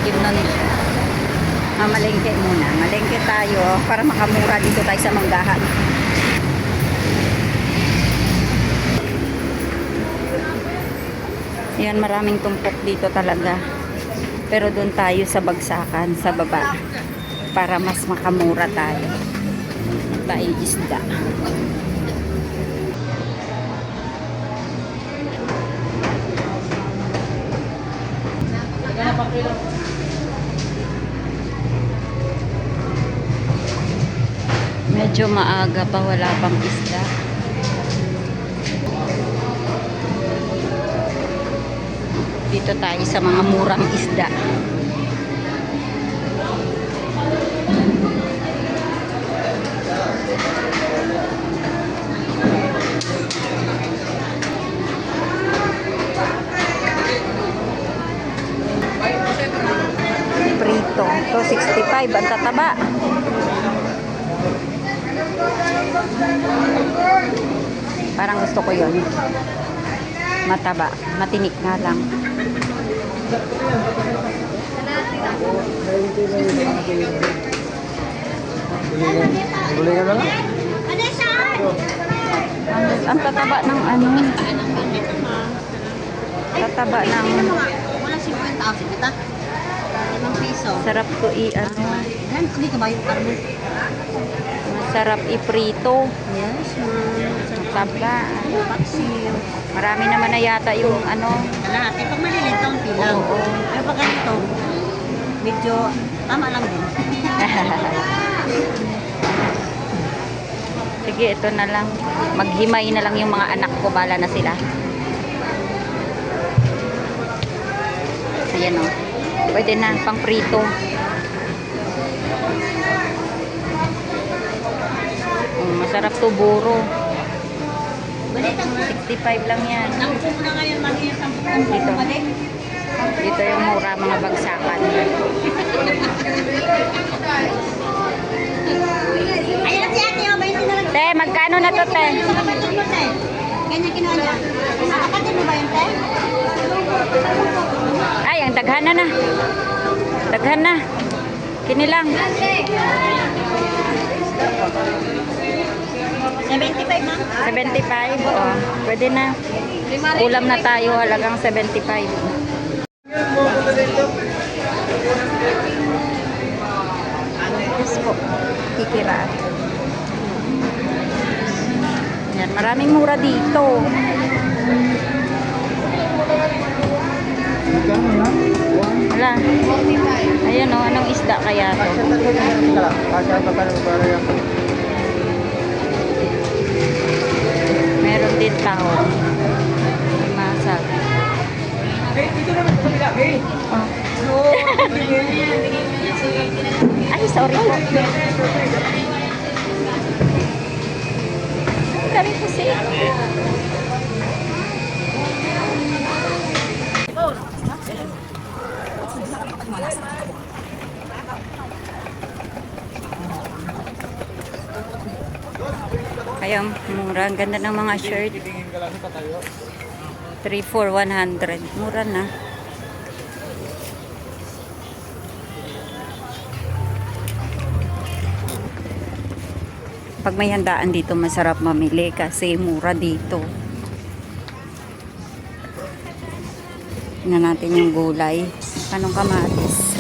itim nun. Mamalengke muna. Malengke tayo para makamura dito tayo sa Manggahan. Yan, maraming tumpok dito talaga. Pero doon tayo sa bagsakan, sa baba. Para mas makamura tayo. Tayong isda. Medyo maaga pa, wala pang isda. Dito tayo sa mga murang isda. Prito. 265 ang tataba. Parang gusto ko yun. Mataba. Matinik nga lang. Ang tataba ng ano? Tataba ng... Wala 50 kita. 5 piso. Sarap to i-ano. Hindi ka ba yung karne? Masarap i-prito. Yes, Taba. paksiw. Marami naman na yata yung ano. Kalahati. Pag maliliit ang pilang. Oo. Pero pag ganito, medyo tama lang din. Sige, ito na lang. Maghimay na lang yung mga anak ko. Bala na sila. Ayan o. Pwede na, pang prito. Masarap to, buro. 65 lang yan. Tangko mo na ngayon mag-iis ang Dito. Dito yung mura, mga bagsakan. Ayan si ate, 20 na lang. Te, magkano na to, te? Ganyan kinuha niya. Kapatid mo ba yun, te? Ay, ang daghan na na. Daghan na. Kinilang. 75 na. 75. Oh, pwede na. Ulam na tayo, halagang 75. Yes po. Kikiraan. Yan, maraming mura dito. Wala. Ayan o, anong isda kaya to? Meron din tao. Masag. Oh. Ay, sorry po. Ang dami po siya. Kaya mura, ang ganda ng mga shirt. 3 for 100. Mura na. Pag may handaan dito, masarap mamili kasi mura dito. Tingnan natin yung gulay. Anong kamatis?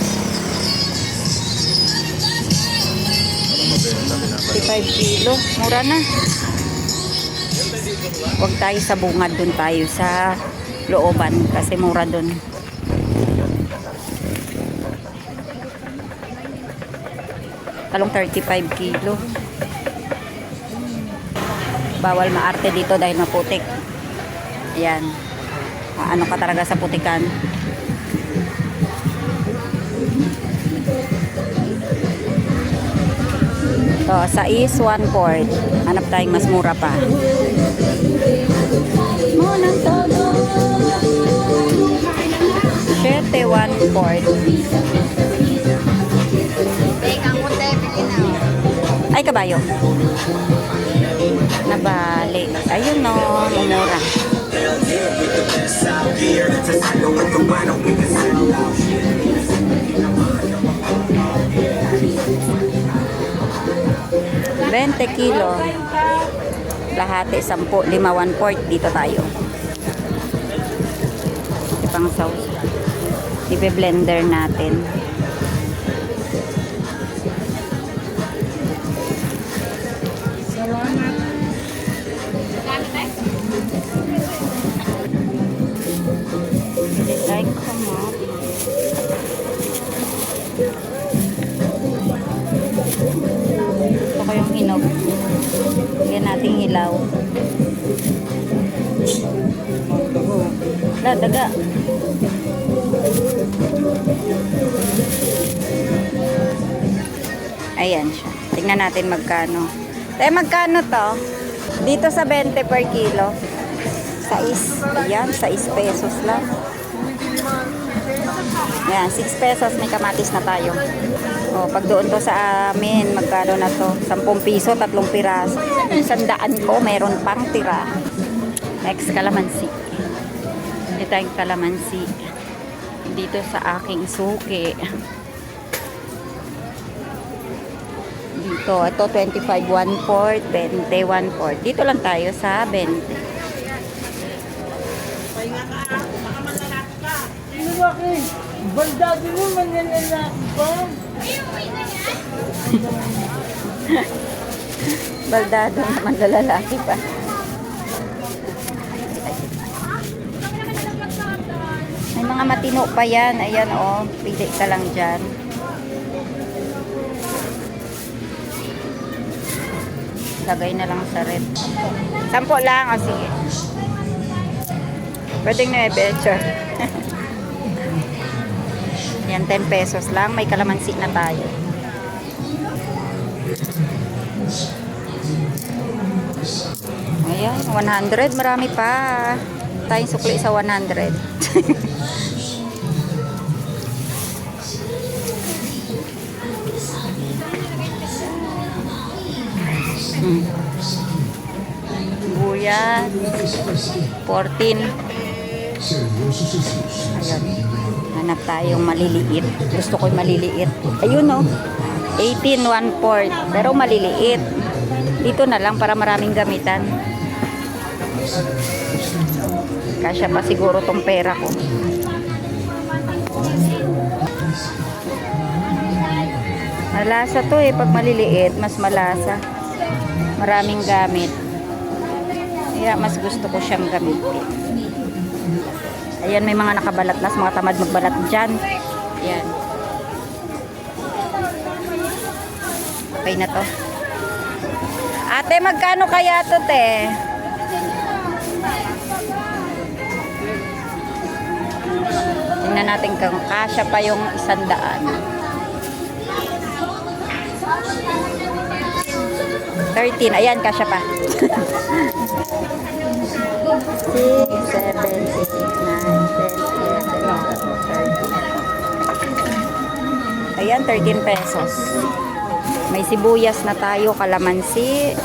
55 kilo. Mura na. Huwag tayo sa bungad, dun tayo sa looban kasi mura dun. Talong 35 kilo. Bawal maarte dito dahil maputik. Ayan. Ano ka talaga sa putikan. So, sa is 1/4. Hanap tayong mas mura pa. Munang todo. 7 1/4. Ay, kabayo. Nabali. Ayun no, mumura. 20 kilo. Lahati, 10, 5, 1/4. Dito tayo. Ipang sauce. Ibe-blender natin. Like mo. Ito ko yung hinog. Lagyan natin hilaw. Daga. Ayan siya. Tingnan natin magkano. Magkano to? Dito sa 20 per kilo. 6. Ayan, 6 pesos lang. Ayan, 6 pesos. May kamatis na tayo. O, pag doon to sa amin, magkano na to? 10 piso, 3 piraso. 100 ko, meron pang tira. Next, kalamansi. Dito tayong kalamansi. Dito sa aking suki. Dito, ito 25, 1/4, 20, 1/4. Dito lang tayo sa 20. Ano ba kayo? Bandado mo, mananalaki ba? Baldado naman, lalaki pa. May mga matino pa yan. Ayan, oh. Pili ka lang dyan. Lagay na lang sa red. 10 lang. O, sige. Pwedeng 9, sure. Yan, 10 pesos lang. May kalamansi na tayo. Ayan, 100. Marami pa. Tayong sukli sa 100. Buyas 14. Ayan. Hanap tayong maliliit. Gusto ko yung maliliit. Ayun, no. 18, 1/4. Pero maliliit. Dito na lang para maraming gamitan. Kasya pa siguro tong pera ko. Malasa to eh. Pag maliliit, mas malasa. Maraming gamit. Kaya mas gusto ko siyang gamitin. Ayan, may mga nakabalat na. Mga tamad magbalat dyan. Ayan. Okay na to. Ate, magkano kaya to, te? Tingnan natin kung kasya pa yung 100. 13. Ayan, kasya pa. 6, 7, 8, 9, 10, 11, 12, 13. Ayan, 13 pesos. May sibuyas na tayo, kalamansi,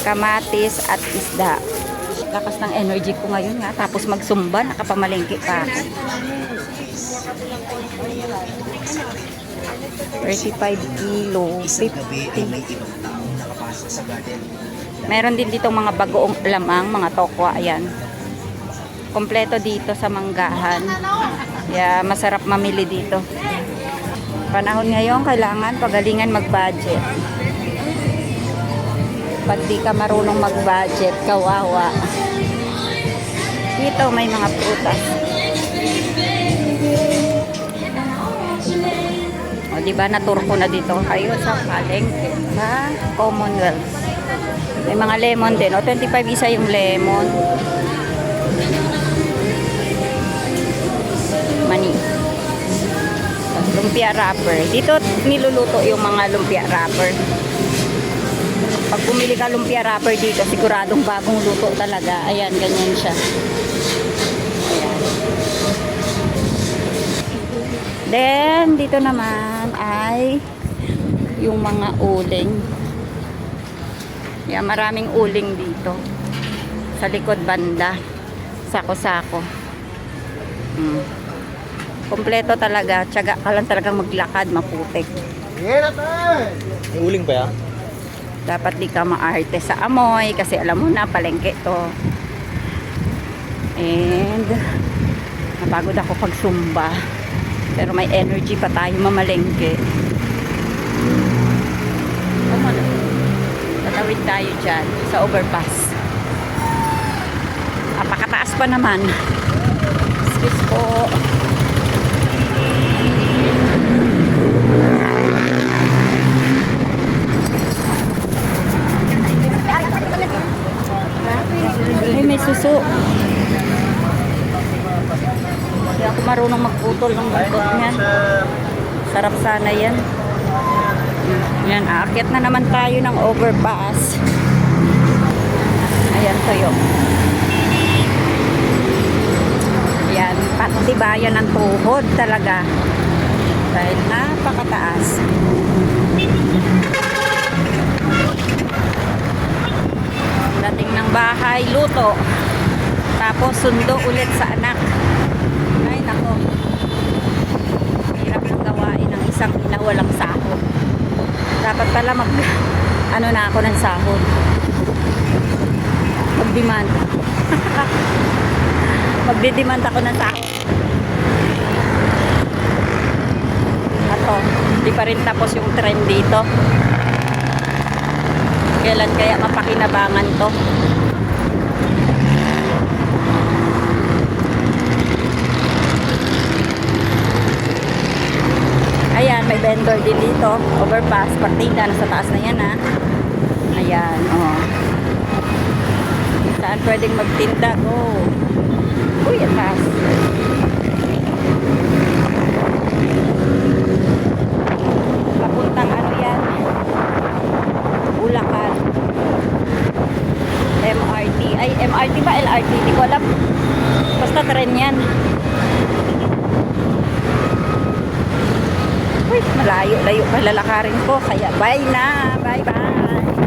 kamatis, at isda. Lakas ng energy ko ngayon nga. Tapos magsumba, nakapamalengke pa ako. 35 kilo, 50. Meron din dito mga bagoong lamang, mga tokwa, ayan. Kompleto dito sa manggahan. Kaya masarap mamili dito. Panahon ngayon, kailangan pagalingan mag-budget. Pag di ka marunong mag-budget, kawawa. Dito may mga prutas. O, diba, natur ko na dito kayo sa palengke sa Commonwealth. May mga lemon din. O, 25 isa yung lemon. Mani. Lumpia wrapper. Dito niluluto yung mga lumpia wrapper. Pag bumili ka lumpia wrapper dito, siguradong bagong luto talaga. Ayan, ganyan siya. Ayan. Then, dito naman ay yung mga uling. Yan, maraming uling dito. Sa likod banda. Sako-sako. Kompleto talaga. Tiyaga ka lang talagang maglakad, maputik. May uling ba yan? Dapat di ka maarte sa amoy kasi alam mo na palengke to. And napagod ako pag zumba. Pero may energy pa tayo mamalengke. Come on. Tatawid tayo dyan sa overpass. Napakataas pa naman. Excuse po. Ay, may suso. Hindi ako marunong magputol ng buntot niyan. Sarap sana yan. Yan, aakyat na naman tayo ng overpass. Ayan sa'yo. Yan, patibayan ng tuhod talaga. Dahil napakataas. Dating ng bahay, luto. Tapos sundo ulit sa anak. Ay nako. Hirap ng gawain ng isang ina walang sahod. Dapat pala ano na ako ng sahod. Mag-demand. Magdi-demand ako ng sahod. Ato, hindi pa rin tapos yung trend dito. Kailan kaya mapakinabangan to? Ayan, may vendor din dito. Overpass, partida. Nasa taas na yan, ha? Ayan, oh. Saan pwedeng magtinda? Go. Uy, ang taas. Papuntang ano yan? Bulacan. MRT. Ay, MRT ba? LRT? Hindi ko alam. Basta tren yan. Uy, malayo-layo pa lalakarin ko. Kaya bye na. Bye-bye.